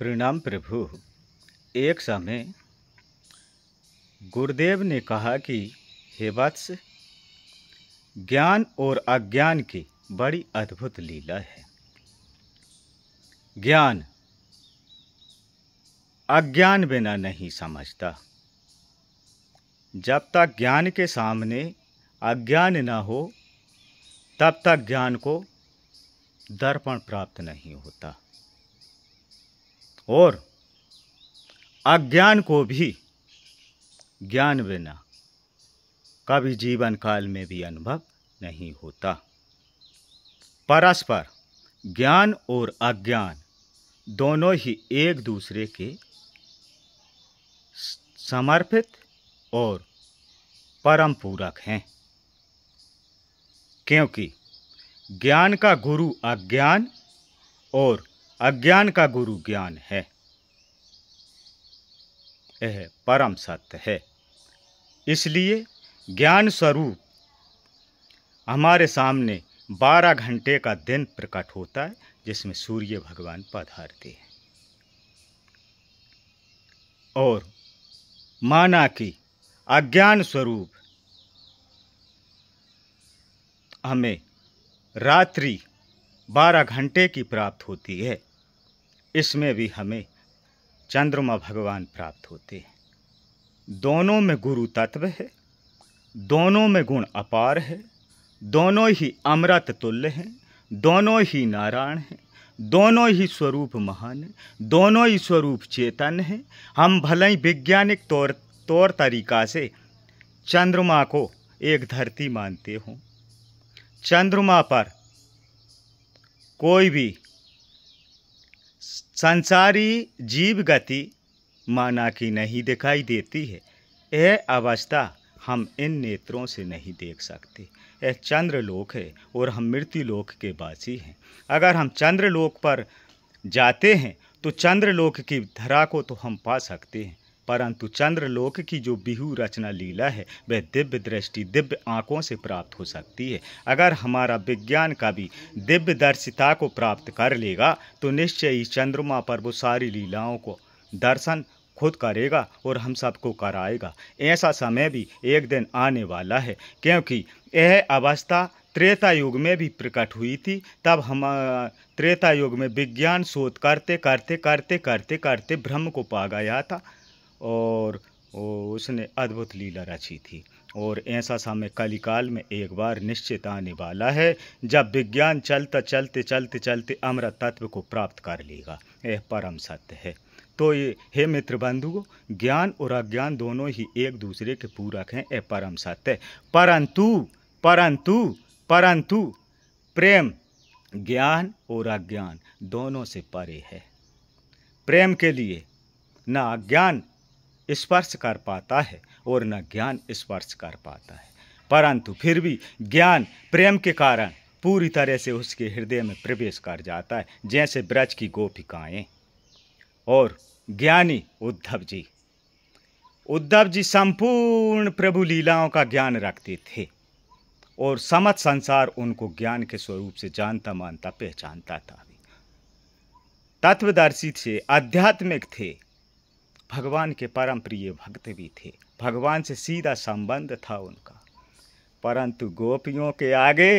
प्रणाम प्रभु। एक समय गुरुदेव ने कहा कि हे वत्स, ज्ञान और अज्ञान की बड़ी अद्भुत लीला है। ज्ञान अज्ञान बिना नहीं समझता। जब तक ज्ञान के सामने अज्ञान न हो तब तक ज्ञान को दर्पण प्राप्त नहीं होता, और अज्ञान को भी ज्ञान बिना कभी जीवन काल में भी अनुभव नहीं होता। परस्पर ज्ञान और अज्ञान दोनों ही एक दूसरे के समर्पित और परम पूरक हैं, क्योंकि ज्ञान का गुरु अज्ञान और अज्ञान का गुरु ज्ञान है। यह परम सत्य है। इसलिए ज्ञान स्वरूप हमारे सामने 12 घंटे का दिन प्रकट होता है, जिसमें सूर्य भगवान पधारते हैं, और माना कि अज्ञान स्वरूप हमें रात्रि 12 घंटे की प्राप्त होती है। इसमें भी हमें चंद्रमा भगवान प्राप्त होते हैं। दोनों में गुरु तत्व है, दोनों में गुण अपार है, दोनों ही अमृत तुल्य हैं, दोनों ही नारायण हैं, दोनों ही स्वरूप महान है, दोनों ही स्वरूप चेतन है। हम भले ही वैज्ञानिक तौर तरीका से चंद्रमा को एक धरती मानते हों, चंद्रमा पर कोई भी संसारी जीव गति माना कि नहीं दिखाई देती है। यह अवस्था हम इन नेत्रों से नहीं देख सकते। यह चंद्रलोक है और हम मृत्युलोक के वासी हैं। अगर हम चंद्रलोक पर जाते हैं तो चंद्रलोक की धरा को तो हम पा सकते हैं, परंतु चंद्रलोक की जो बिहू रचना लीला है वह दिव्य दृष्टि, दिव्य आँखों से प्राप्त हो सकती है। अगर हमारा विज्ञान का भी दिव्य दर्शिता को प्राप्त कर लेगा तो निश्चय ही चंद्रमा पर वो सारी लीलाओं को दर्शन खुद करेगा और हम सबको कराएगा। ऐसा समय भी एक दिन आने वाला है, क्योंकि यह अवस्था त्रेता युग में भी प्रकट हुई थी। तब हम त्रेता युग में विज्ञान शोध करते करते करते करते करते ब्रह्म को पा गया था और उसने अद्भुत लीला रची थी। और ऐसा समय कलिकाल में एक बार निश्चित आने वाला है, जब विज्ञान चलते चलते चलते चलते अमृत तत्व को प्राप्त कर लेगा। यह परम सत्य है। तो ये हे मित्र बंधुओं, ज्ञान और अज्ञान दोनों ही एक दूसरे के पूरक हैं। यह परम सत्य है। परंतु परंतु परंतु प्रेम ज्ञान और अज्ञान दोनों से परे है। प्रेम के लिए न अज्ञान स्पर्श कर पाता है और न ज्ञान स्पर्श कर पाता है, परंतु फिर भी ज्ञान प्रेम के कारण पूरी तरह से उसके हृदय में प्रवेश कर जाता है, जैसे ब्रज की गोपिकाएं। और ज्ञानी उद्धव जी संपूर्ण प्रभु लीलाओं का ज्ञान रखते थे और समस्त संसार उनको ज्ञान के स्वरूप से जानता मानता पहचानता था। तत्वदर्शी थे, आध्यात्मिक थे, भगवान के परम प्रिय भक्त भी थे, भगवान से सीधा संबंध था उनका। परंतु गोपियों के आगे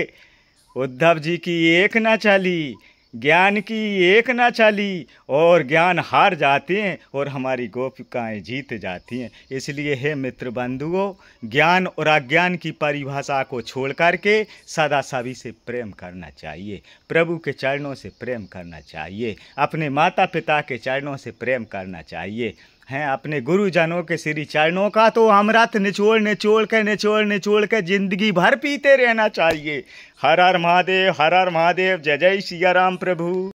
उद्धव जी की एक न चली, ज्ञान की एक न चली, और ज्ञान हार जाते हैं और हमारी गोपिकाएं जीत जाती हैं। इसलिए हे मित्र बंधुओं, ज्ञान और अज्ञान की परिभाषा को छोड़ करके सदा सभी से प्रेम करना चाहिए, प्रभु के चरणों से प्रेम करना चाहिए, अपने माता पिता के चरणों से प्रेम करना चाहिए, हैं अपने गुरुजनों के श्री चरणों का तो अमृत निचोड़ निचोड़ के जिंदगी भर पीते रहना चाहिए। हर हर महादेव, हर हर महादेव। जय जय सिया राम प्रभु।